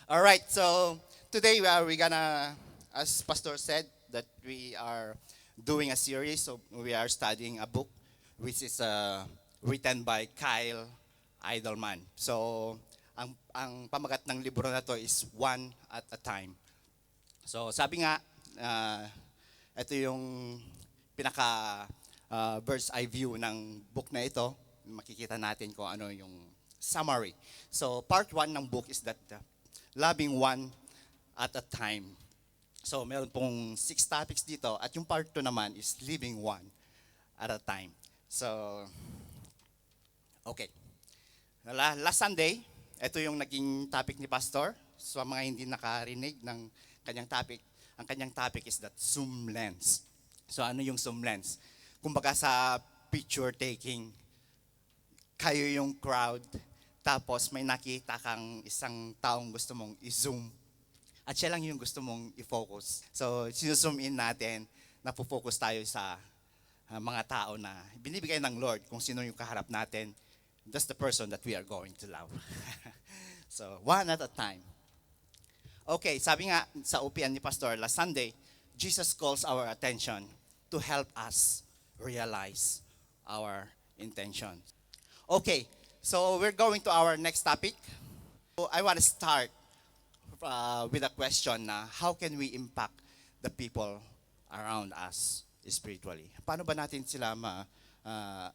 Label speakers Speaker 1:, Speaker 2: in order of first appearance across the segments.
Speaker 1: All right, so today we're gonna, as Pastor said, that we are doing a series. So we are studying a book which is written by Kyle Idleman. So ang pamagat ng libro na to is One at a Time. So sabi nga, ito yung pinaka bird's eye view ng book na ito. Makikita natin kung ano yung summary. So part 1 ng book is that loving one at a time. So meron pong 6 topics dito at yung part 2 naman is living one at a time. So, okay. Last Sunday, ito yung naging topic ni Pastor. So mga hindi nakarinig ng kanyang topic, ang kanyang topic is that zoom lens. So ano yung zoom lens? Kumbaga sa picture taking, kayo yung crowd, tapos may nakita kang isang taong gusto mong i-zoom at siya lang yung gusto mong i-focus. So, sinuzoom in natin, napo-focus tayo sa mga tao na binibigay ng Lord kung sino yung kaharap natin. That's the person that we are going to love. So, one at a time. Okay, sabi nga sa upian ni Pastor last Sunday, Jesus calls our attention to help us realize our intention. Okay, so we're going to our next topic. So I want to start with a question na how can we impact the people around us spiritually? Paano ba natin sila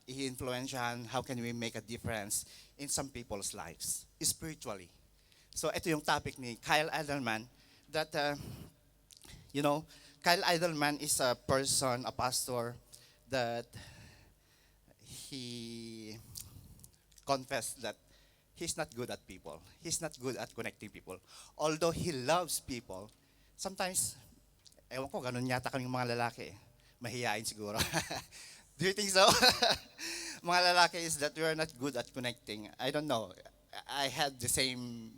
Speaker 1: i-influensyahan? How can we make a difference in some people's lives spiritually? So ito yung topic ni Kyle Idleman that, Kyle Idleman is a person, a pastor that he confessed that he's not good at people. He's not good at connecting people. Although he loves people, sometimes, ewan ko, ganun yata kaming mga lalaki. Mahihain siguro. Do you think so? Mga lalaki is that we are not good at connecting. I don't know. I had the same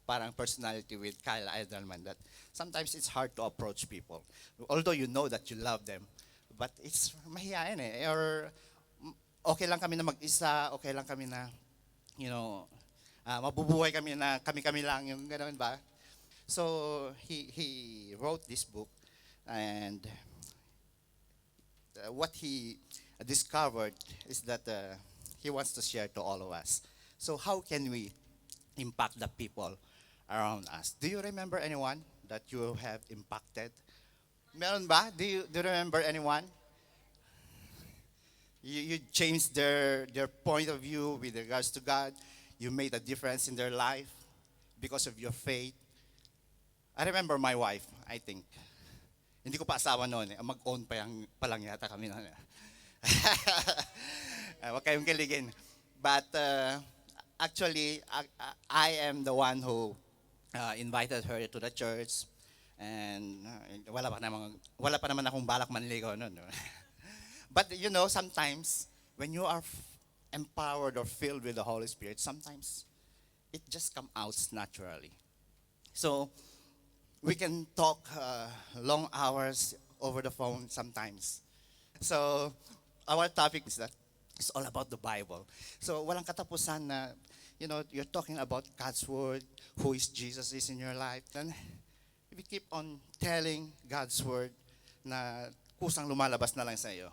Speaker 1: parang personality with Kyle Idleman that sometimes it's hard to approach people. Although you know that you love them, but it's mahihain eh. Or okay lang kami na mag-isa, okay lang kami na, mabubuhay kami na kami-kami lang, yung gano'n ba? So, he wrote this book, and what he discovered is that he wants to share to all of us. So, how can we impact the people around us? Do you remember anyone that you have impacted? Meron ba? Do you remember anyone? You changed their point of view with regards to God. You made a difference in their life because of your faith. I remember my wife, I think. Hindi ko pa asawa noon eh. Mag-own pa lang yata kami noon. Huwag kayong kiligin. But actually, I am the one who invited her to the church. And wala pa naman akong balak manligaw noon. But sometimes when you are empowered or filled with the Holy Spirit, sometimes it just comes out naturally. So we can talk long hours over the phone sometimes. So our topic is that it's all about the Bible. So walang katapusan na, you're talking about God's Word, who is Jesus is in your life. Then we keep on telling God's Word na kusang lumalabas na lang sa iyo.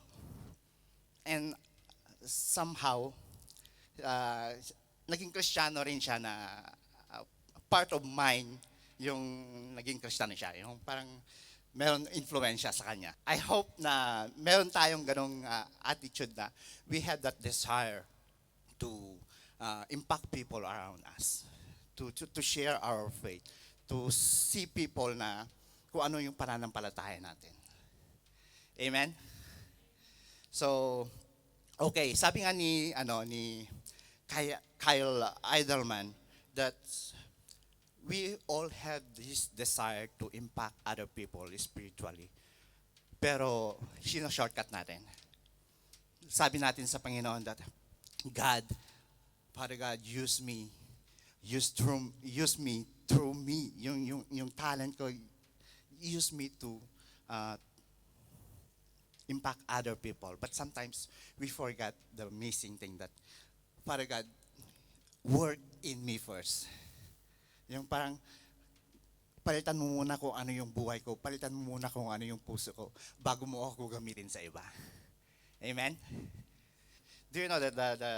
Speaker 1: And somehow, naging Kristiyano rin siya na part of mine yung naging Kristiyano siya. Yung parang meron influensya sa kanya. I hope na meron tayong ganong attitude na we have that desire to impact people around us. To share our faith. To see people na kung ano yung pananampalataya natin. Amen? So, okay, sabi nga ni Kyle Idleman that we all have this desire to impact other people spiritually. Pero, shortcut natin. Sabi natin sa Panginoon that God, Father God, use me through me, yung talent ko, use me to impact other people. But sometimes we forget the amazing thing that Father God, work in me first. Yung parang, palitan mo muna kung ano yung buhay ko, palitan mo muna kung ano yung puso ko, bago mo ako gamitin sa iba. Amen? Do you know that the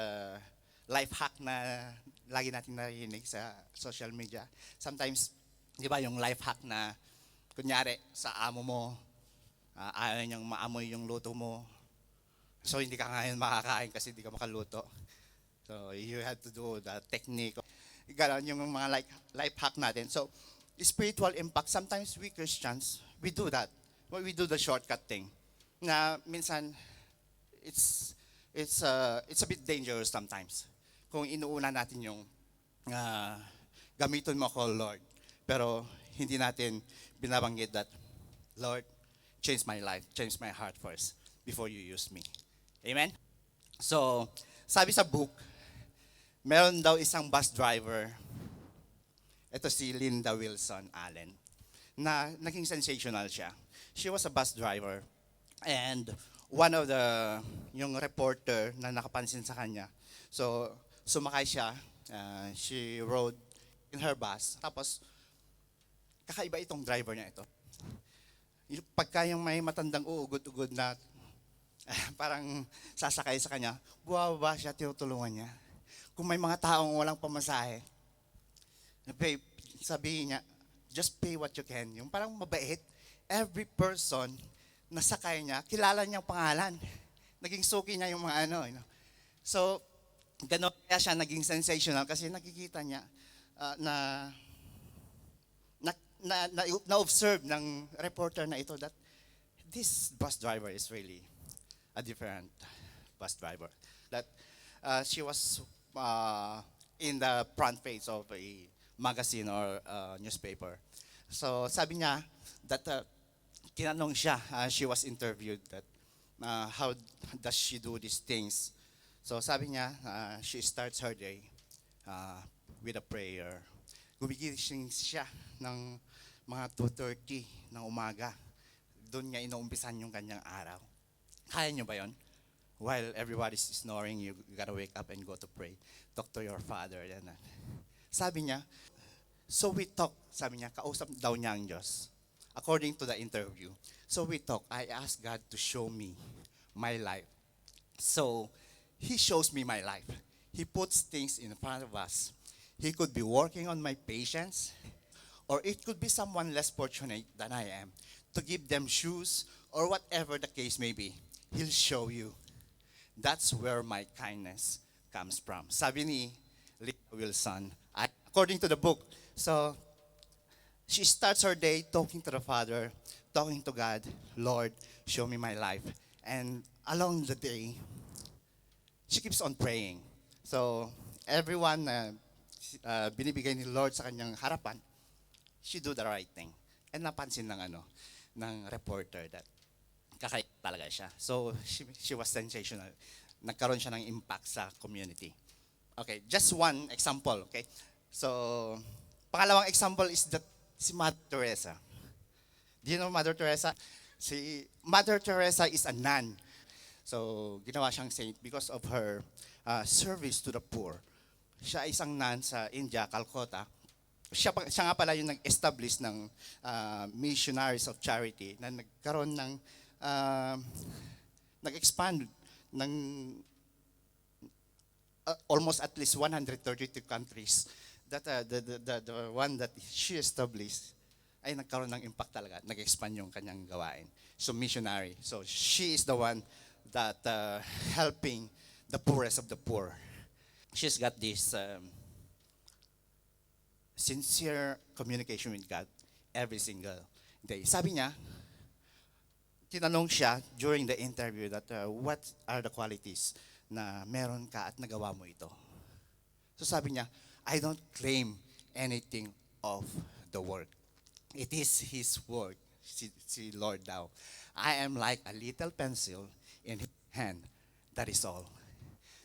Speaker 1: life hack na lagi natin narinig sa social media? Sometimes, di ba yung life hack na, kunyari, sa amo mo, ayaw niyang maamoy yung luto mo, so hindi ka ngayon makakain kasi hindi ka makaluto. So you have to do the technique. Ganon yung mga life hack natin. So, spiritual impact, sometimes we Christians, we do that. We do the shortcut thing. Na minsan, it's a bit dangerous sometimes. Kung inuuna natin yung gamitin mo ko, Lord. Pero hindi natin binabanggit that, Lord, change my life, change my heart first before you use me. Amen? So, sabi sa book, meron daw isang bus driver, ito si Linda Wilson Allen, na naging sensational siya. She was a bus driver, and one of yung reporter na nakapansin sa kanya, so sumakay siya, she rode in her bus, tapos kakaiba itong driver niya ito. Pagka yung may matandang uugod-ugod na parang sasakay sa kanya, buwaba siya, tinutulungan niya. Kung may mga taong walang pamasahe, sabihin niya, just pay what you can. Yung parang mabait, every person na sakay niya, kilala niyang pangalan. Naging suki niya yung mga ano. So, gano'n kaya siya naging sensational kasi nakikita niya na-observe ng reporter na ito that this bus driver is really a different bus driver. That she was in the front page of a magazine or newspaper. So sabi niya that tinanong siya, she was interviewed that how does she do these things. So sabi niya, she starts her day with a prayer. Gumigising siya ng mga 2:30 ng umaga. Doon niya inuumpisan yung kanyang araw. Kaya niyo ba yon? While everybody's snoring, you gotta wake up and go to pray. Talk to your father. Yan. Sabi niya, so we talk. Sabi niya, kausap daw niya ang Diyos. According to the interview. So we talk. I asked God to show me my life. So, He shows me my life. He puts things in front of us. He could be working on my patience, or it could be someone less fortunate than I am, to give them shoes, or whatever the case may be. He'll show you. That's where my kindness comes from. Sabi ni Linda Wilson, according to the book. So, she starts her day talking to the Father, talking to God, Lord, show me my life. And along the day, she keeps on praying. So, everyone binibigay ni Lord sa kanyang harapan, she do the right thing. And napansin ng reporter that kakaiba talaga siya. So, she was sensational. Nagkaroon siya ng impact sa community. Okay, just one example, okay? So, pangalawang example is that si Mother Teresa. Do you know Mother Teresa? Si Mother Teresa is a nun. So, ginawa siyang saint because of her service to the poor. Siya ay isang nun sa India, Calcutta. Siya nga pala yung nag-establish ng Missionaries of Charity na nagkaroon ng nag-expand ng almost at least 132 countries. That the one that she established ay nagkaroon ng impact talaga. Nag-expand yung kanyang gawain. So missionary. So she is the one that helping the poorest of the poor. She's got this sincere communication with God every single day. Sabi niya, tinanong siya during the interview that what are the qualities na meron ka at nagawa mo ito. So sabi niya, I don't claim anything of the work. It is His work, si Lord daw. I am like a little pencil in His hand. That is all.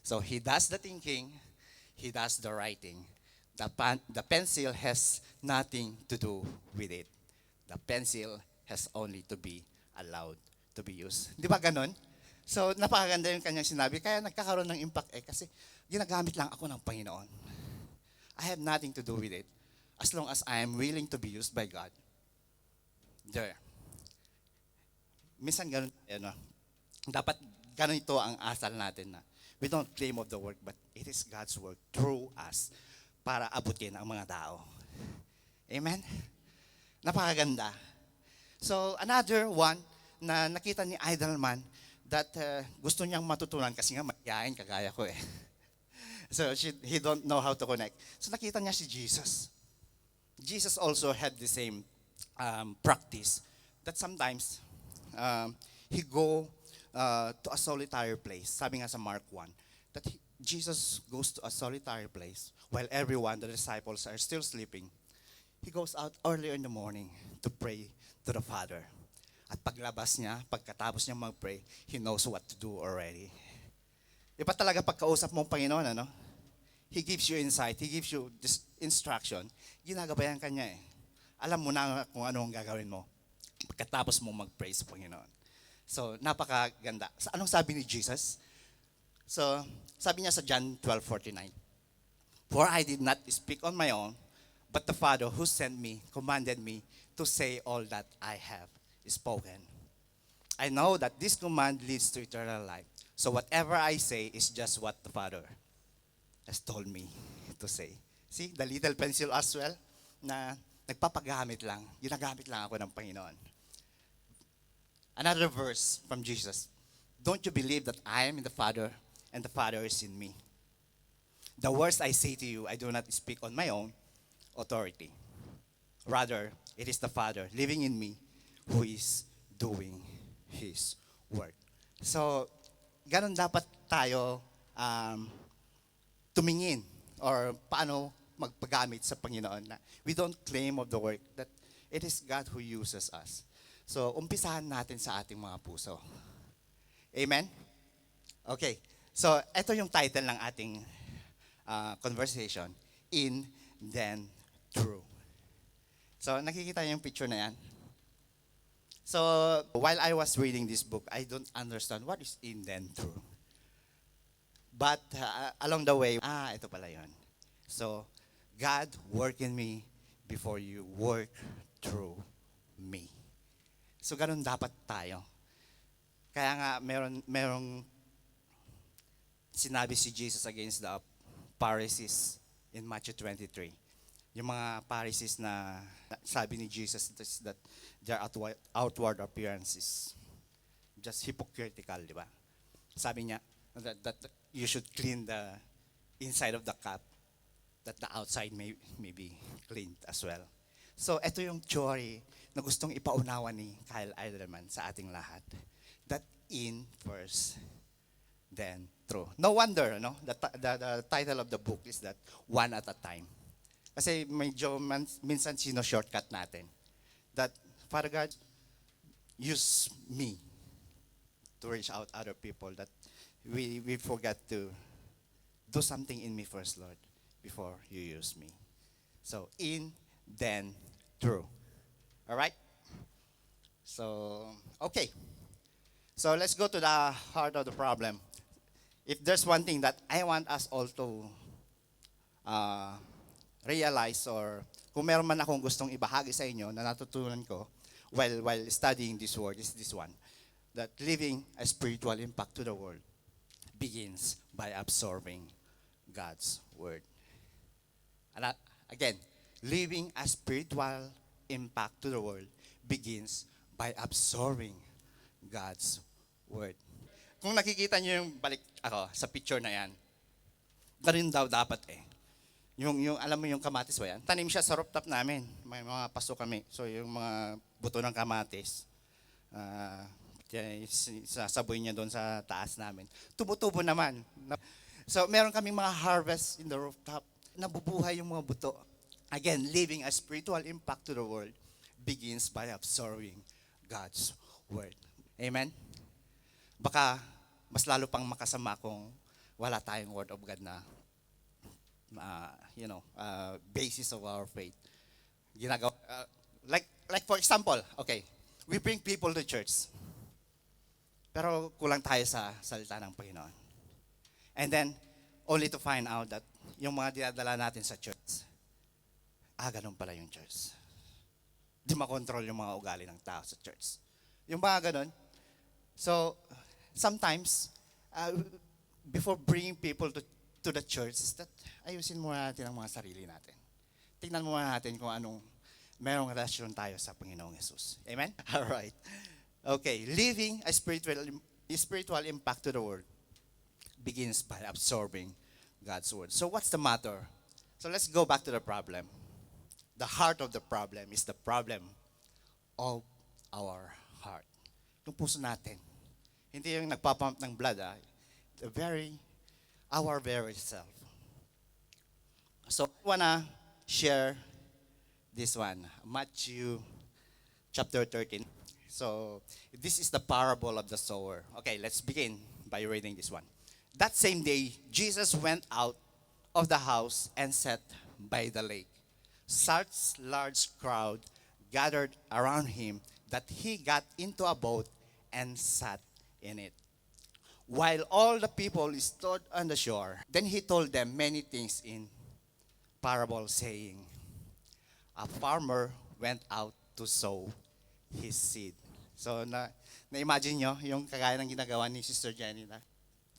Speaker 1: So He does the thinking, He does the writing. The pencil has nothing to do with it. The pencil has only to be allowed to be used. Di ba ganon? So, napakaganda yung kanyang sinabi. Kaya nagkakaroon ng impact kasi ginagamit lang ako ng Panginoon. I have nothing to do with it. as long as I am willing to be used by God, there. Minsan ganun, ano, dapat ganito ang asal natin na we don't claim of the work, but it is God's work through us para abutin ang mga tao. Amen? Napakaganda. So, another one na nakita ni Idleman that gusto niyang matutunan kasi nga mayayain kagaya ko eh. So, he don't know how to connect. So, nakita niya si Jesus. Jesus also had the same practice that sometimes he go to a solitary place. Sabi nga sa Mark 1, that Jesus goes to a solitary place while everyone, the disciples, are still sleeping. He goes out earlier in the morning to pray to the Father. At paglabas niya, pagkatapos niya mag-pray, he knows what to do already. Iba talaga pagkausap mong Panginoon, ano? He gives you insight, He gives you this instruction. Ginagabayan ka niya eh. Alam mo na kung ano ang gagawin mo pagkatapos mo mag-pray sa Panginoon. So, napakaganda. Anong sabi ni Jesus? So, sabi niya sa John 12:49, "For I did not speak on my own, but the Father who sent me commanded me to say all that I have spoken. I know that this command leads to eternal life. So whatever I say is just what the Father has told me to say." See, the little pencil as well, na nagpapagamit lang. Ginagamit lang ako ng Panginoon. Another verse from Jesus. "Don't you believe that I am in the Father and the Father is in me? The words I say to you, I do not speak on my own authority. Rather, it is the Father living in me who is doing His work." So, ganun dapat tayo tumingin or paano magpagamit sa Panginoon na we don't claim of the work, that it is God who uses us. So, umpisahan natin sa ating mga puso. Amen? Okay. So, ito yung title ng ating conversation, In, Then, Through. So, nakikita niyo yung picture na yan? So, while I was reading this book, I don't understand what is in, then, through. But along the way, ito pala yun. So, God work in me before you work through me. So, ganun dapat tayo. Kaya nga, merong sinabi si Jesus against the Pharisees in Matthew 23. Yung mga Pharisees na sabi ni Jesus that their outward appearance is just hypocritical, di ba? Sabi niya that you should clean the inside of the cup, that the outside may be cleaned as well. So, ito yung theory na gustong ipaunawa ni Kyle Idleman sa ating lahat. That in first, then through. No wonder, no? The title of the book is that one at a time. Kasi medyo minsan sino-shortcut natin. That, Father God, use me to reach out other people, that we forget to do something in me first, Lord, before you use me. So, in, then, through. All right? So, okay. So, let's go to the heart of the problem. If there's one thing that I want us all to realize, or kung meron man akong gustong ibahagi sa inyo na natutunan ko while studying this word, is this one. That living a spiritual impact to the world begins by absorbing God's word. And again, living a spiritual impact to the world begins by absorbing God's word. Kung nakikita niyo yung balik ako sa picture na yan, ganun daw dapat eh. Yung alam mo yung kamatis ba yan? Tanim siya sa rooftop namin. May mga paso kami. So yung mga buto ng kamatis, sasaboy niya doon sa taas namin. Tubo-tubo naman. So meron kaming mga harvest in the rooftop. Nabubuhay yung mga buto. Again, living a spiritual impact to the world begins by absorbing God's word. Amen? Baka mas lalo pang makasama kung wala tayong word of God na basis of our faith. Ginagawa, like for example, okay, we bring people to church. Pero kulang tayo sa salita ng Panginoon. And then, only to find out that yung mga dinadala natin sa church, ganun pala yung church. Di makontrol yung mga ugali ng tao sa church. Yung mga ganun. So, sometimes, uh, before bringing people to the church, is that ayusin muna natin ang mga sarili natin. Tingnan muna natin kung anong merong relasyon tayo sa Panginoong Yesus. Amen? Alright. Okay, living a spiritual impact to the world begins by absorbing God's word. So what's the matter? So let's go back to the problem. The heart of the problem is the problem of our heart. Yung puso natin. Hindi yung nagpapump ng blood, our very self. So I wanna share this one, Matthew chapter 13. So this is the parable of the sower. Okay, let's begin by reading this one. That same day, Jesus went out of the house and sat by the lake. Such large crowd gathered around him that he got into a boat and sat in it, while all the people stood on the shore. Then he told them many things in parable, saying, a farmer went out to sow his seed. So, na-imagine nyo yung kagaya ng ginagawa ni Sister Jenny na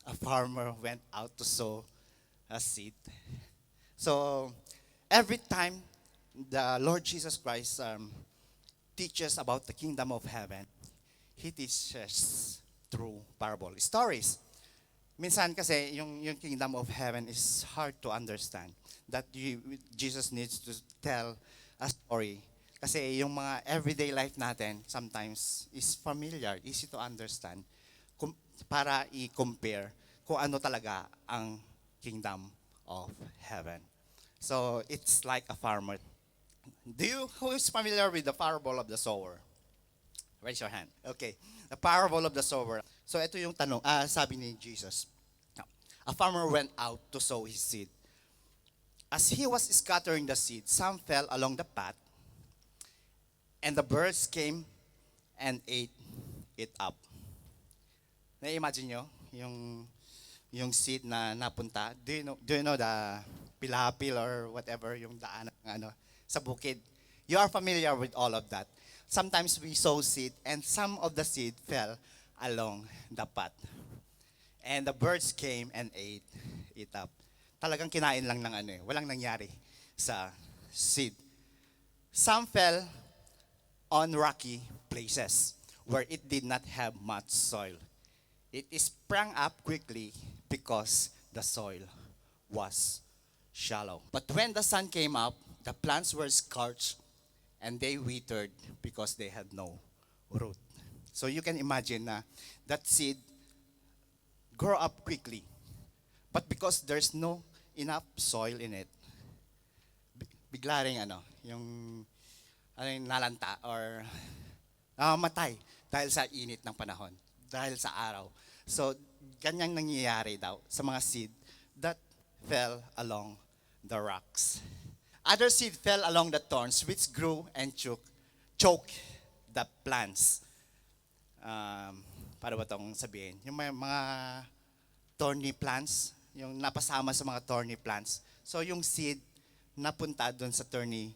Speaker 1: a farmer went out to sow a seed. So, every time the Lord Jesus Christ teaches about the kingdom of heaven, He teaches through parable stories. Minsan kasi yung kingdom of heaven is hard to understand. That Jesus needs to tell a story. Kasi yung mga everyday life natin sometimes is familiar, easy to understand para i-compare kung ano talaga ang kingdom of heaven. So it's like a farmer. Who is familiar with the parable of the sower? Raise your hand. Okay. The parable of the sower. So ito yung tanong, sabi ni Jesus. A farmer went out to sow his seed. As he was scattering the seed, some fell along the path, and the birds came and ate it up. Na-imagine nyo yung seed na napunta? Do you know the pilapil or whatever, yung daan sa bukid? You are familiar with all of that. Sometimes we sow seed and some of the seed fell along the path. And the birds came and ate it up. Talagang kinain lang ng walang nangyari sa seed. Some fell on rocky places where it did not have much soil. It sprang up quickly because the soil was shallow. But when the sun came up, the plants were scorched and they withered because they had no root. So you can imagine na that seed grow up quickly. But because there's no enough soil in it, bigla rin yung nalanta or matay dahil sa init ng panahon, dahil sa araw. So, ganyang nangyayari daw sa mga seed that fell along the rocks. Other seed fell along the thorns which grew and choked the plants. Paano ba itong sabihin? Yung mga thorny plants, yung napasama sa mga thorny plants. So yung seed napunta doon sa thorny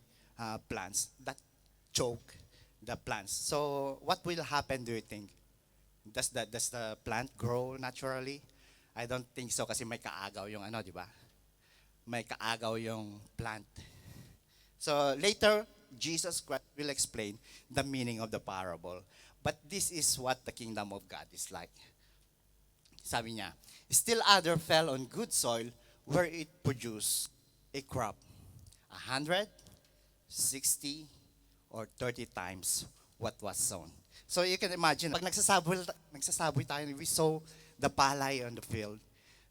Speaker 1: plants that choke the plants. So what will happen, do you think? Does the plant grow naturally? I don't think so kasi may kaagaw yung di ba? May kaagaw yung plant. So later, Jesus Christ will explain the meaning of the parable. But this is what the kingdom of God is like. Sabi niya, still other fell on good soil where it produced a crop 100, 60, or 30 times what was sown. So you can imagine, pag nagsasaboy tayo, we sow the palay on the field,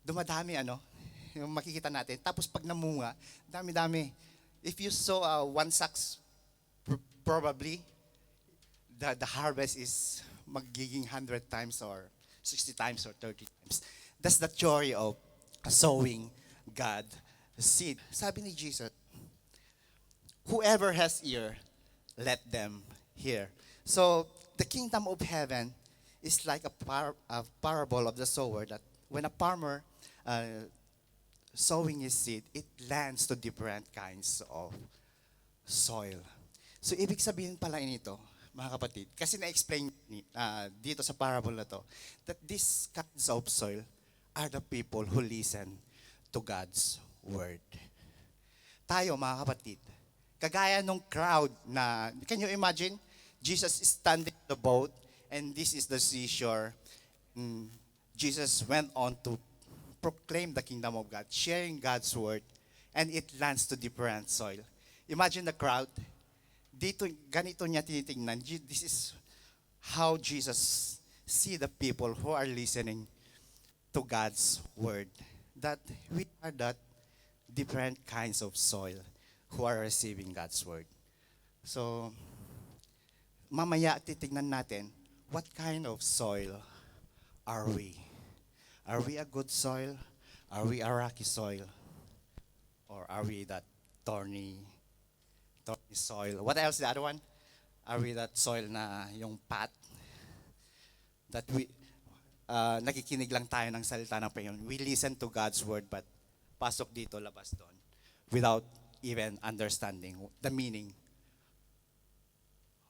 Speaker 1: dumadami yung makikita natin. Tapos pag namunga, dami-dami. If you sow one sack, probably, the harvest is magiging 100 times or 60 times or 30 times. That's the joy of sowing God seed. Sabi ni Jesus, whoever has ear, let them hear. So, the kingdom of heaven is like a parable of the sower that when a farmer sowing his seed, it lands to different kinds of soil. So, ibig sabihin pala nito, mga kapatid, kasi na-explain dito sa parable na to, that these kinds of soil are the people who listen to God's word. Tayo, mga kapatid, kagaya nung crowd na, can you imagine? Jesus is standing in the boat, and this is the seashore. Jesus went on to proclaim the kingdom of God, sharing God's word, and it lands to different soil. Imagine the crowd. Dito, ganito niya tinitingnan. This is how Jesus see the people who are listening to God's word. That we are that different kinds of soil who are receiving God's word. So, mamaya titingnan natin, what kind of soil are we? Are we a good soil? Are we a rocky soil? Or are we that thorny soil? What else, the other one? Are we that soil na yung path? That we, nakikinig lang tayo ng salita ng Panginoon. We listen to God's word, but pasok dito, labas doon. Without even understanding the meaning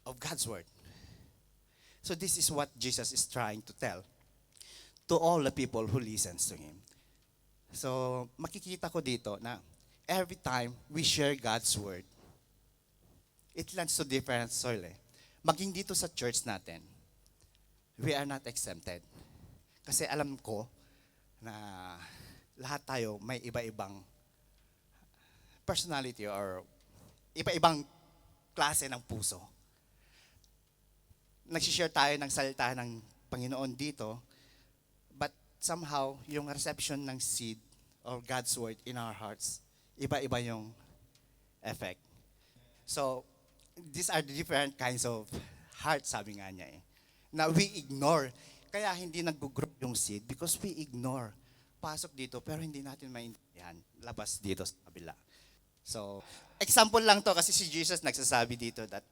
Speaker 1: of God's word. So this is what Jesus is trying to tell to all the people who listens to Him. So makikita ko dito na every time we share God's word, it lands to different soil. Maging dito sa church natin, we are not exempted. Kasi alam ko na lahat tayo may iba-ibang personality or iba-ibang klase ng puso. Nagsishare tayo ng salita ng Panginoon dito, but somehow, yung reception ng seed or God's word in our hearts, iba-iba yung effect. So, these are the different kinds of hearts, sabi nga niya na we ignore. Kaya hindi nag-grow yung seed because we ignore. Pasok dito, pero hindi natin maintindihan. Labas dito sa kabila. So, example lang to kasi si Jesus nagsasabi dito that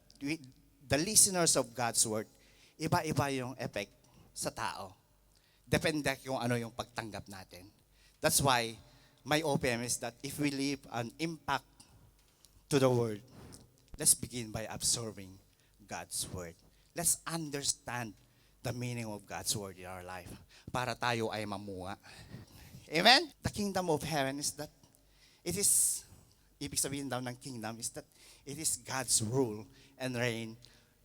Speaker 1: the listeners of God's word, iba-iba yung effect sa tao. Depende kung ano yung pagtanggap natin. That's why my OPM is that if we leave an impact to the word, let's begin by absorbing God's word. Let's understand the meaning of God's word in our life para tayo ay mamuha. Amen? The kingdom of heaven is that it is, ibig sabihin daw ng kingdom is that it is God's rule and reign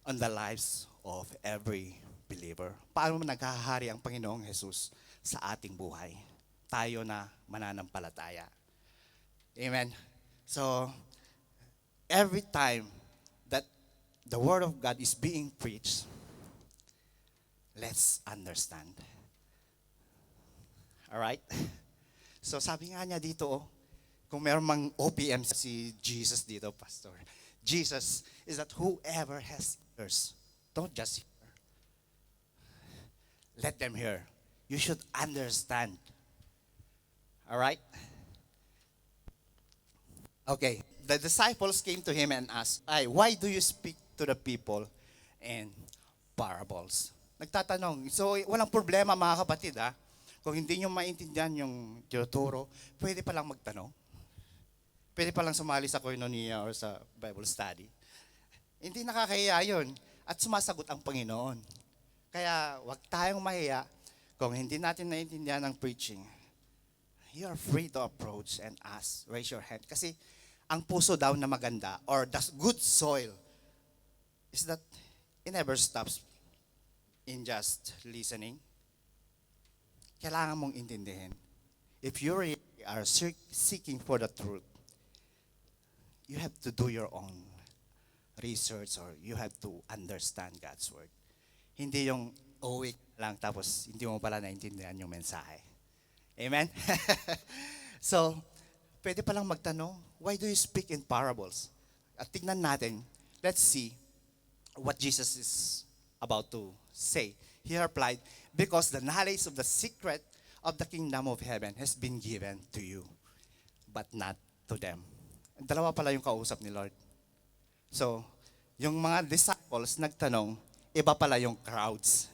Speaker 1: on the lives of every believer. Paano naghahari ang Panginoong Jesus sa ating buhay? Tayo na mananampalataya. Amen? So, every time that the Word of God is being preached, let's understand. Alright? So, sabi nga niya dito, kung meron mang OPM si Jesus dito, Pastor, Jesus is that whoever has ears, don't just hear. Let them hear. You should understand. Alright? Okay. The disciples came to him and asked, why do you speak to the people in parables? Nagtatanong. So, walang problema mga kapatid Kung hindi nyo maintindihan yung tinuturo, pwede palang magtanong. Pwede palang sumali sa koinonia or sa Bible study. Hindi nakakahiya yun. At sumasagot ang Panginoon. Kaya wag tayong mahiya kung hindi natin naintindihan ang preaching. You are free to approach and ask. Raise your hand. Kasi ang puso daw na maganda or the good soil is that it never stops in just listening. Kailangan mong intindihin. If you really are seeking for the truth, you have to do your own research or you have to understand God's word. Hindi yung lang tapos hindi mo pala naintindihan yung mensahe. Amen? So, pwede palang magtanong, why do you speak in parables? At tignan natin, let's see what Jesus is about to say. He replied, because the knowledge of the secret of the kingdom of heaven has been given to you, but not to them. Dalawa pala yung kausap ni Lord. So, yung mga disciples nagtanong, iba pala yung crowds.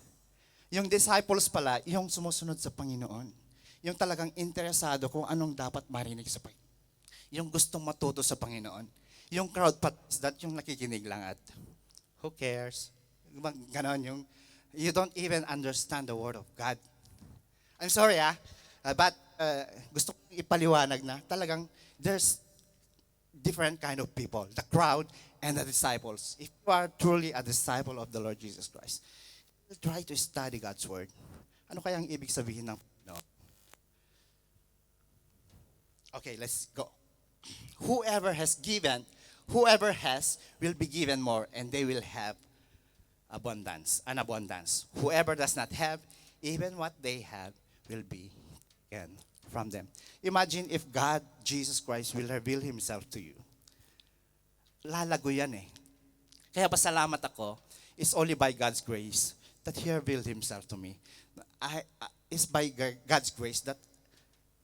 Speaker 1: Yung disciples pala, yung sumusunod sa Panginoon. Yung talagang interesado kung anong dapat marinig sa Panginoon. Yung gustong matuto sa Panginoon. Yung crowd pa, is that yung nakikinig lang at who cares? Ganon yung, you don't even understand the word of God. I'm sorry but gusto kong ipaliwanag na talagang there's different kind of people, the crowd and the disciples. If you are truly a disciple of the Lord Jesus Christ, try to study God's word. Ano kayang ibig sabihin ng no? Okay, let's go. Whoever has given, whoever has will be given more, and they will have an abundance. Whoever does not have, even what they have will be taken from them. Imagine if God, Jesus Christ, will reveal Himself to you. Lalago yan eh. Kaya pasalamat ako, it's only by God's grace that He revealed Himself to me. It's by God's grace that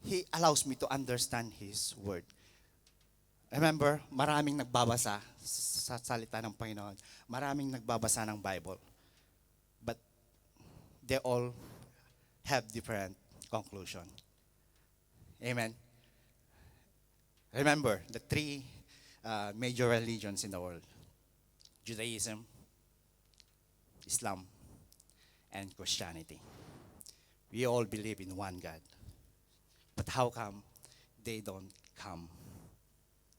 Speaker 1: He allows me to understand His Word. Remember, maraming nagbabasa sa salita ng Panginoon. Maraming nagbabasa ng Bible. But they all have different conclusion. Amen. Remember, the three major religions in the world. Judaism, Islam, and Christianity. We all believe in one God. But how come they don't come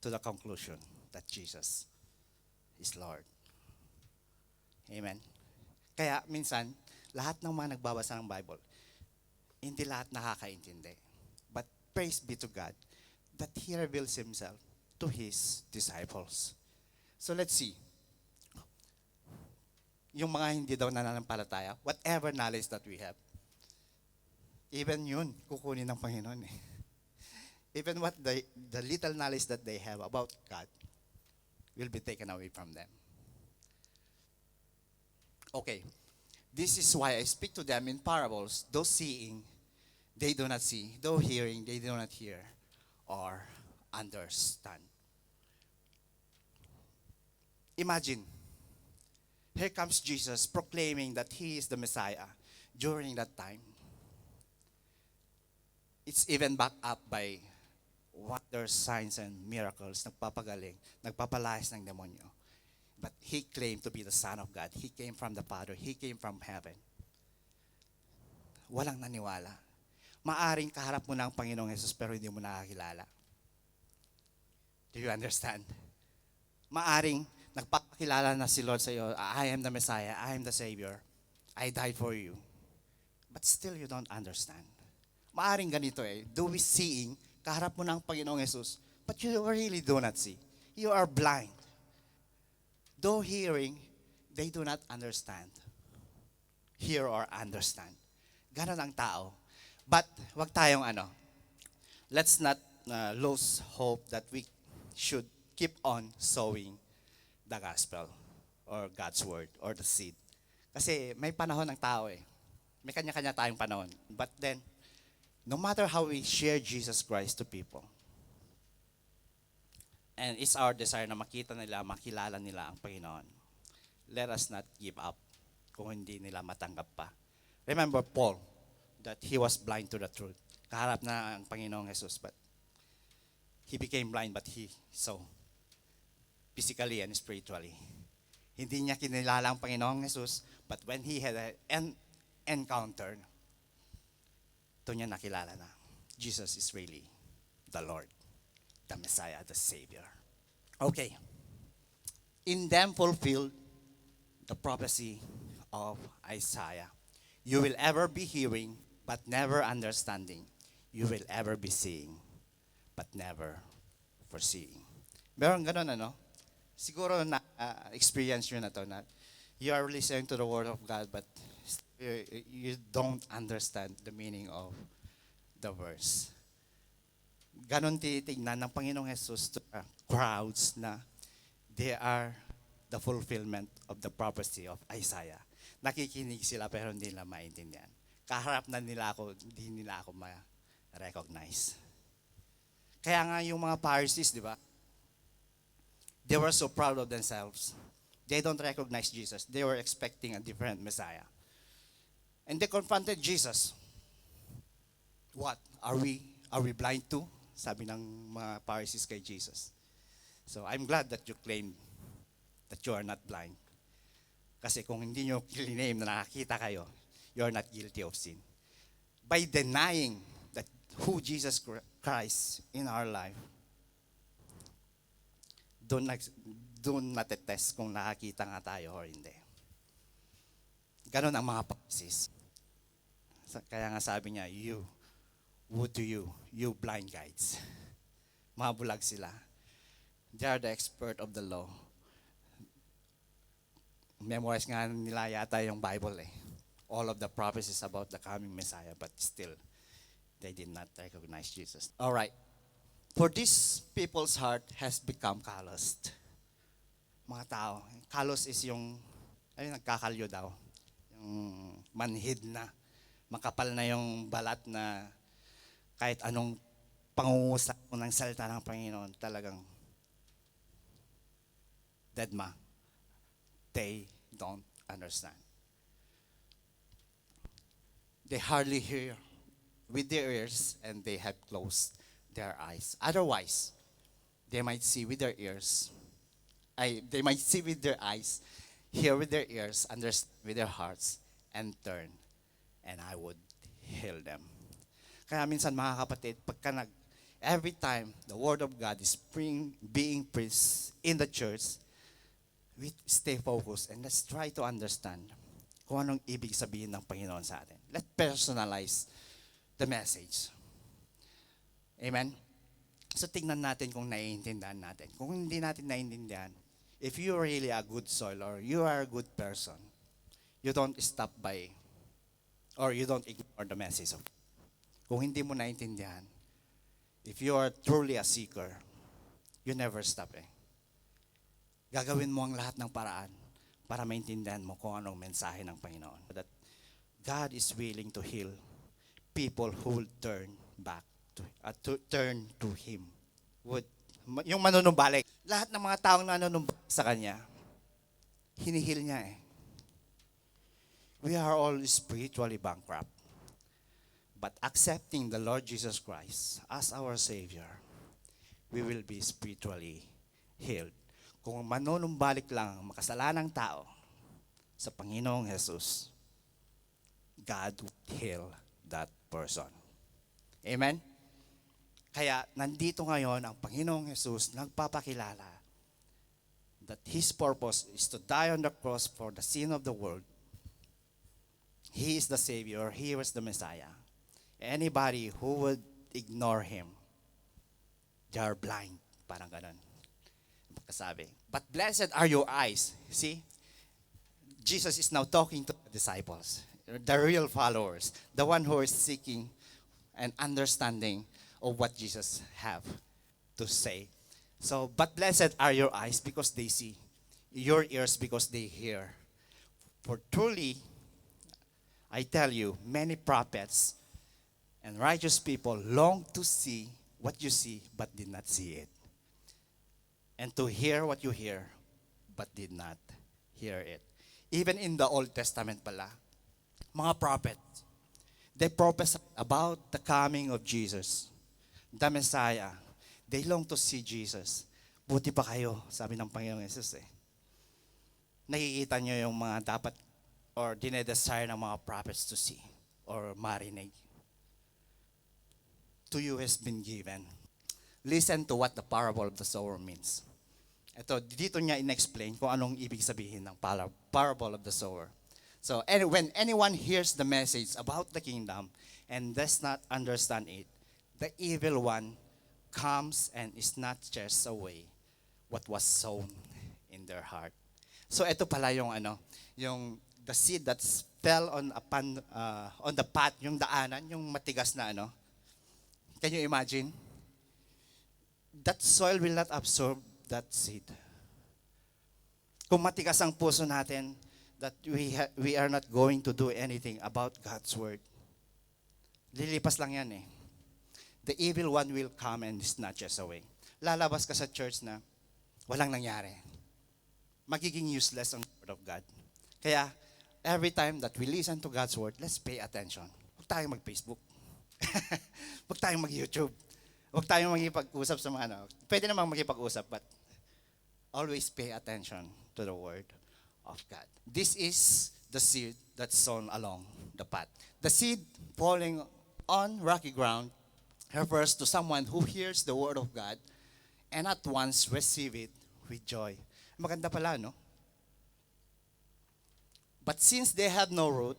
Speaker 1: to the conclusion that Jesus is Lord? Amen. Kaya minsan, lahat ng mga nagbabasa ng Bible, hindi lahat nakakaintindi. But praise be to God that He reveals Himself to His disciples. So let's see. Yung mga hindi daw nananampalataya, whatever knowledge that we have, even yun, kukunin ng Panginoon eh. Even what the little knowledge that they have about God will be taken away from them. Okay, this is why I speak to them in parables. Though seeing, they do not see. Though hearing, they do not hear or understand. Imagine, here comes Jesus proclaiming that He is the Messiah during that time. It's even backed up by wonders, signs, and miracles. Nagpapagaling, nagpapalayas ng demonyo. But He claimed to be the Son of God. He came from the Father. He came from heaven. Walang naniwala. Maaring kaharap mo na ang Panginoong Jesus pero hindi mo nakakilala. Do you understand? Maaring nagpapakilala na si Lord sa iyo, I am the Messiah, I am the Savior, I died for you. But still you don't understand. Maaring ganito eh, do we seeing, kaharap mo na ang Panginoong Jesus, but you really do not see. You are blind. Though hearing, they do not understand. Hear or understand. Ganon ang tao. But wag tayong let's not lose hope that we should keep on sowing the gospel or God's word or the seed. Kasi may panahon ng tao eh. May kanya-kanya tayong panahon. But then, no matter how we share Jesus Christ to people, and it's our desire na makita nila, makilala nila ang Panginoon, let us not give up kung hindi nila matanggap pa. Remember Paul, that he was blind to the truth. Kaharap na ang Panginoong Jesus, but he became blind, but he saw physically and spiritually. Hindi niya kinilala ang Panginoong Jesus, but when he had an encounter, ito niya nakilala na Jesus is really the Lord, the Messiah, the Savior. Okay. In them fulfilled the prophecy of Isaiah. You will ever be hearing, but never understanding. You will ever be seeing, but never foreseeing. Meron ganun Siguro na experience nyo na to na you are listening to the Word of God, but you don't understand the meaning of the verse. Ganon titignan ng Panginoong Jesus to crowds na they are the fulfillment of the prophecy of Isaiah. Nakikinig sila pero hindi nila maintindihan. Kaharap na nila ako, hindi nila ako ma-recognize. Kaya nga yung mga Pharisees, di ba? They were so proud of themselves. They don't recognize Jesus. They were expecting a different Messiah. And they confronted Jesus. What? Are we blind too? Sabi ng mga Pharisees kay Jesus. So I'm glad that you claim that you are not blind. Kasi kung hindi nyo claim na nakakita kayo, you are not guilty of sin. By denying that who Jesus Christ in our life, doon natetest kung nakakita nga tayo or hindi. Ganon ang mga Pharisees. Kaya nga sabi niya, woe to you, you blind guides. Mga bulag sila. They are the expert of the law. Memorize nga nila yata yung Bible eh. All of the prophecies about the coming Messiah, but still, they did not recognize Jesus. All right. For this people's heart has become calloused. Mga tao, callous is yung, nagkakalyo daw. Yung manhid na. Makapal na yung balat na kahit anong pangungusap mo ng salita ng Panginoon, talagang deadma. They don't understand. They hardly hear with their ears and they have closed their eyes. Otherwise, they might see with their ears. They might see with their eyes, hear with their ears, understand with their hearts, and turn. And I would heal them. Kaya minsan mga kapatid, every time the Word of God is being preached in the church, we stay focused and let's try to understand kung anong ibig sabihin ng Panginoon sa atin. Let's personalize the message. Amen? So tingnan natin kung naiintindihan natin. Kung hindi natin naiintindihan, if you're really a good soil or you are a good person, you don't stop by or you don't ignore the message. Kung hindi mo naiintindihan, if you are truly a seeker, you never stop eh. Gagawin mo ang lahat ng paraan para maintindihan mo kung anong mensahe ng Panginoon. That God is willing to heal people who will turn back to turn to Him. Yung manunumbalik. Lahat ng mga taong nanunumbalik sa Kanya, hinihil niya eh. We are all spiritually bankrupt. But accepting the Lord Jesus Christ as our Savior, we will be spiritually healed. Kung manunumbalik lang ang makasalanang tao sa Panginoong Jesus, God will heal that person. Amen? Kaya nandito ngayon ang Panginoong Jesus nagpapakilala that His purpose is to die on the cross for the sin of the world. He is the Savior. He was the Messiah. Anybody who would ignore Him, they are blind. Parang ganun. Sabi. But blessed are your eyes. See? Jesus is now talking to the disciples, the real followers, the one who is seeking and understanding of what Jesus have to say. So, but blessed are your eyes because they see, your ears because they hear. For truly, I tell you, many prophets and righteous people long to see what you see but did not see it. And to hear what you hear, but did not hear it. Even in the Old Testament pala, mga prophets, they prophesied about the coming of Jesus, the Messiah. They long to see Jesus. Buti pa kayo, sabi ng Panginoong Jesus eh. Nakikita nyo yung mga dapat or dinedesire ng mga prophets to see or marinig. To you has been given. Listen to what the parable of the sower means. Ito, dito niya in-explain kung anong ibig sabihin ng parable of the sower. So, when anyone hears the message about the kingdom and does not understand it, the evil one comes and snatches away what was sown in their heart. So, ito pala yung yung the seed that fell on the path, yung daanan, yung matigas na Can you imagine? That soil will not absorb that seed. Kung matigas ang puso natin, that we are not going to do anything about God's word. Lilipas lang yan eh. The evil one will come and snatch us away. Lalabas ka sa church na walang nangyari. Magiging useless ang word of God. Kaya, every time that we listen to God's word, let's pay attention. Huwag tayong mag-Facebook. Huwag tayong mag-YouTube. Huwag tayong makipag-usap sa mga Pwede namang makipag-usap, but always pay attention to the word of God. This is the seed that's sown along the path. The seed falling on rocky ground refers to someone who hears the word of God and at once receive it with joy. Maganda pala, no? But since they have no root,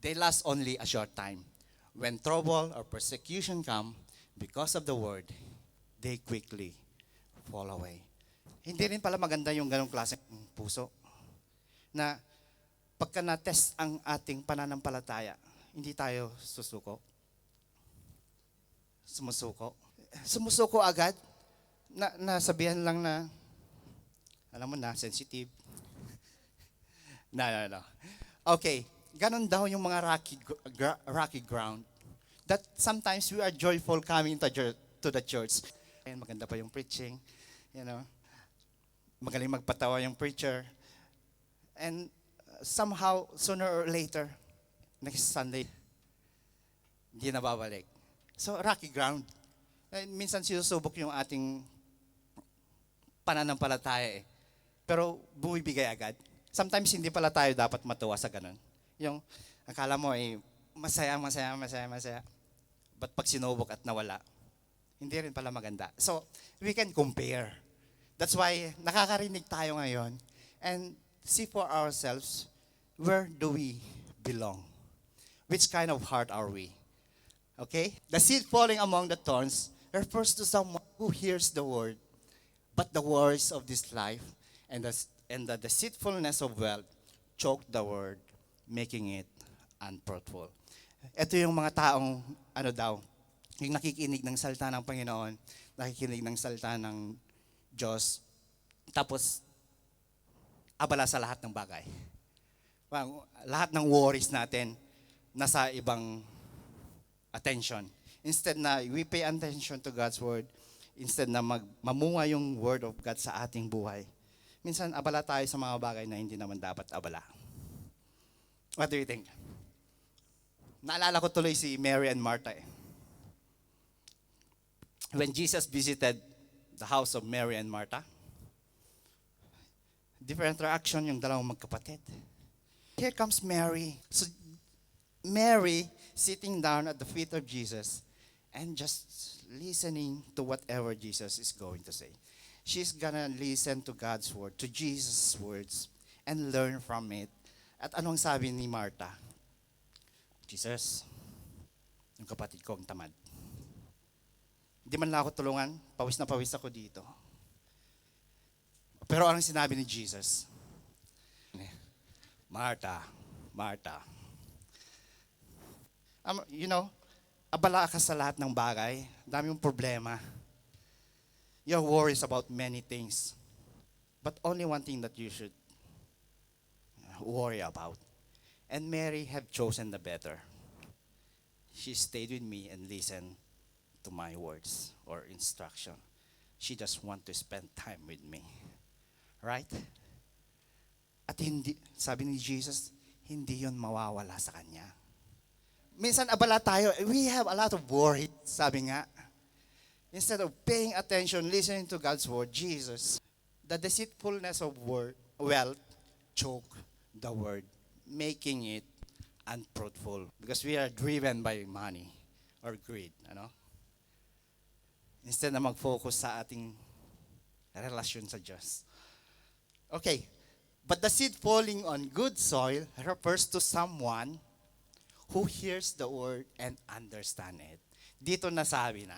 Speaker 1: they last only a short time. When trouble or persecution come because of the word, they quickly fall away. Hindi rin pala maganda yung ganong klaseng puso na pagka na-test ang ating pananampalataya, hindi tayo sumusuko. Sumusuko agad, nasabihan lang na, alam mo na, sensitive. No. Okay, ganon daw yung mga rocky ground. That sometimes we are joyful coming to the church. And maganda pa yung preaching, magaling magpatawa yung preacher. And somehow, sooner or later, next Sunday, hindi na babalik. So, rocky ground. Minsan sinusubok yung ating pananampalataya eh. Pero bumibigay agad. Sometimes hindi pala tayo dapat matuwa sa ganun. Yung akala mo eh, masaya. But pag sinubok at nawala, hindi rin pala maganda. So, we can compare. That's why nakakarinig tayo ngayon and see for ourselves, where do we belong? Which kind of heart are we? Okay? The seed falling among the thorns refers to someone who hears the word, but the worries of this life and the deceitfulness of wealth choke the word, making it unfruitful. Ito yung mga taong, yung nakikinig ng salita ng Panginoon, nakikinig ng salita ng Diyos, tapos abala sa lahat ng bagay. Lahat ng worries natin nasa ibang attention. Instead na we pay attention to God's word, instead na mamunga yung word of God sa ating buhay, minsan abala tayo sa mga bagay na hindi naman dapat abala. What do you think? Naalala ko tuloy si Mary and Martha eh. When Jesus visited the house of Mary and Martha, different reaction yung dalawang magkapatid. Here comes Mary. So Mary sitting down at the feet of Jesus and just listening to whatever Jesus is going to say. She's gonna listen to God's word, to Jesus' words, and learn from it. At anong sabi ni Martha? Jesus, yung kapatid ko ang tamad. Hindi man lang ako tulungan, pawis na pawis ako dito. Pero anong sinabi ni Jesus? Martha, abala ka sa lahat ng bagay, dami mong problema. You're worries about many things. But only one thing that you should worry about. And Mary have chosen the better. She stayed with me and listened to my words or instruction. She just want to spend time with me. Right? At hindi, sabi ni Jesus, hindi yon mawawala sa kanya. Minsan abala tayo, we have a lot of worry, sabi nga. Instead of paying attention, listening to God's word, Jesus, the deceitfulness of wealth choke the word, making it unfruitful. Because we are driven by money or greed. Instead na mag-focus sa ating relasyon sa Diyos. Okay, but the seed falling on good soil refers to someone who hears the word and understand it. Dito nasabi na,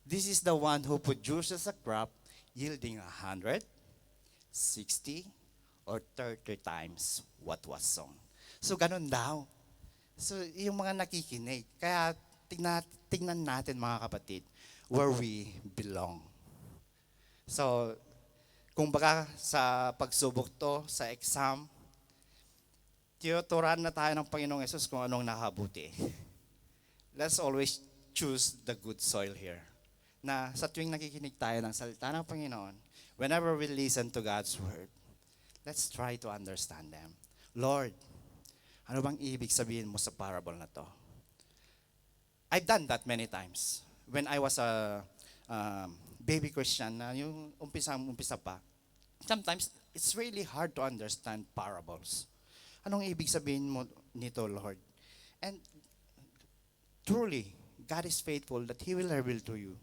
Speaker 1: this is the one who produces a crop yielding 100, 60, or 30 times what was sown. So, ganun daw. So, yung mga nakikinig. Kaya, tignan natin mga kapatid, where we belong. So, kung baka sa pagsubok to, sa exam, tinuturan na tayo ng Panginoong Yesus kung anong nakabuti. Let's always choose the good soil here. Na sa tuwing nakikinig tayo ng salita ng Panginoon, whenever we listen to God's word, let's try to understand them. Lord, ano bang ibig sabihin mo sa parable na to? I've done that many times. When I was baby Christian na yung umpisa pa, sometimes it's really hard to understand parables. Anong ibig sabihin mo nito, Lord? And truly, God is faithful that He will reveal to you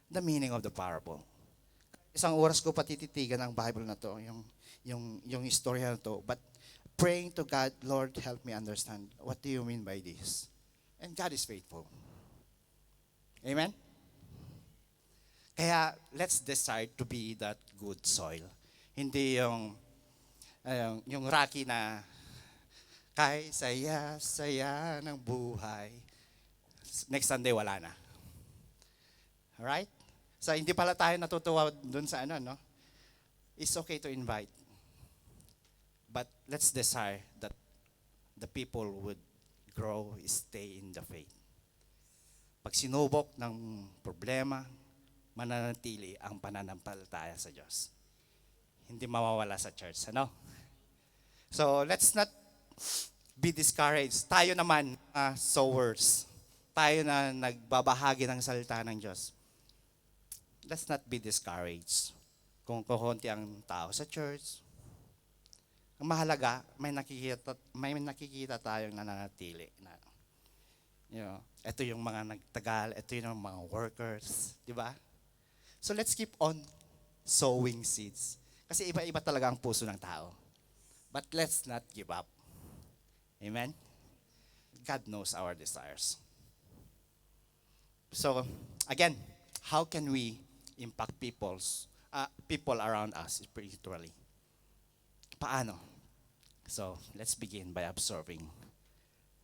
Speaker 1: the meaning of the parable. Isang oras ko patititigan ang Bible na to, yung istorya na to, but praying to God, Lord, help me understand. What do you mean by this? And God is faithful. Amen? Kaya, let's decide to be that good soil. Hindi yung Rocky na, kay saya-saya ng buhay. Next Sunday, wala na. Alright? So, hindi pala tayo natutuwa dun sa no? It's okay to invite. But let's desire that the people would grow, stay in the faith. Pag sinubok ng problema, mananatili ang pananampalataya sa Diyos. Hindi mawawala sa church, ano? So, let's not be discouraged. Tayo naman, sowers. Tayo na nagbabahagi ng salita ng Diyos. Let's not be discouraged. Kung kukunti ang tao sa church, ang mahalaga, may nakikita tayong nananatili. Ito yung mga nagtagal, ito yung mga workers, di ba? So let's keep on sowing seeds. Kasi iba-iba talaga ang puso ng tao. But let's not give up. Amen? God knows our desires. So, again, how can we impact people around us spiritually? Paano? So, let's begin by observing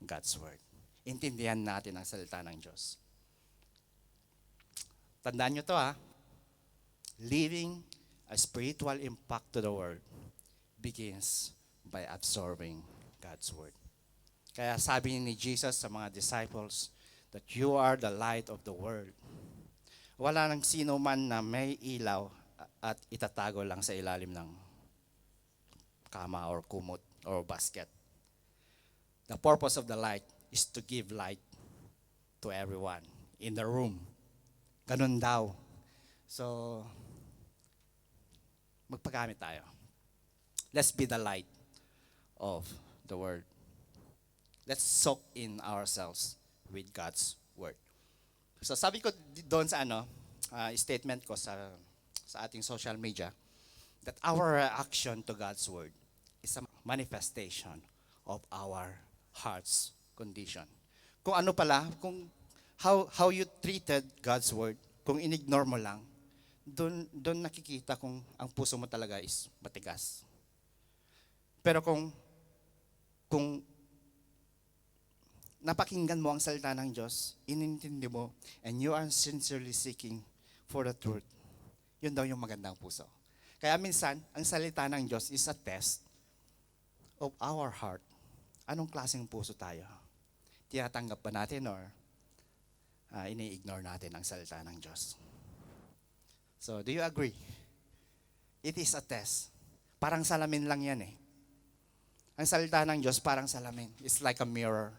Speaker 1: God's Word. Intindihan natin ang salita ng Diyos. Tandaan nyo to Living a spiritual impact to the world begins by absorbing God's Word. Kaya sabi ni Jesus sa mga disciples that you are the light of the world. Wala nang sino man na may ilaw at itatago lang sa ilalim ng kama or kumot or basket. The purpose of the light is to give light to everyone in the room. Ganun daw. So, magpagamit tayo. Let's be the light of the world. Let's soak in ourselves with God's Word. So sabi ko doon sa statement ko sa ating social media, that our reaction to God's Word is a manifestation of our heart's condition. Kung ano pala, kung how you treated God's Word, kung inignore mo lang, doon nakikita kung ang puso mo talaga is matigas. Pero kung napakinggan mo ang salita ng Diyos, inintindi mo, and you are sincerely seeking for the truth, yun daw yung magandang puso. Kaya minsan, ang salita ng Diyos is a test of our heart. Anong klaseng puso tayo? Tinatanggap ba natin or ini-ignore natin ang salita ng Diyos? So, do you agree? It is a test. Parang salamin lang yan Ang salita ng Diyos parang salamin. It's like a mirror.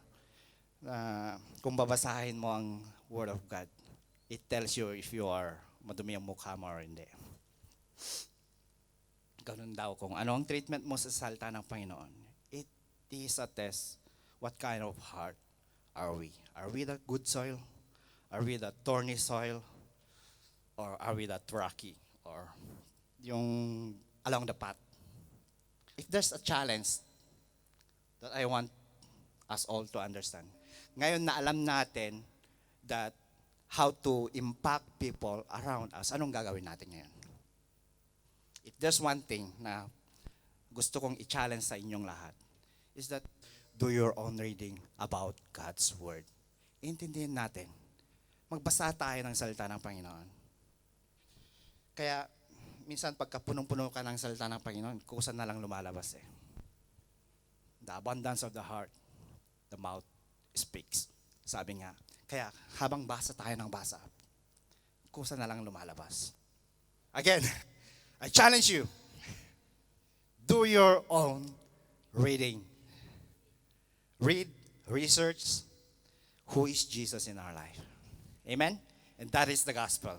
Speaker 1: Kung babasahin mo ang Word of God, it tells you if you are madumi ang mukha mo or hindi. Ganun daw kung ano ang treatment mo sa salita ng Panginoon. It is a test. What kind of heart are we? Are we the good soil? Are we the thorny soil? Or are we that rocky? Or yung along the path? If there's a challenge that I want us all to understand, ngayon na alam natin that how to impact people around us, anong gagawin natin ngayon? If there's one thing na gusto kong i-challenge sa inyong lahat, is that do your own reading about God's Word. Intindihin natin. Magbasa tayo ng salita ng Panginoon. Kaya, minsan pagka punong-puno ka ng salita ng Panginoon, kusa na lang lumalabas The abundance of the heart, the mouth speaks. Sabi nga. Kaya, habang basa tayo ng basa, kusa na lang lumalabas. Again, I challenge you. Do your own reading. Read, research, who is Jesus in our life. Amen? And that is the gospel.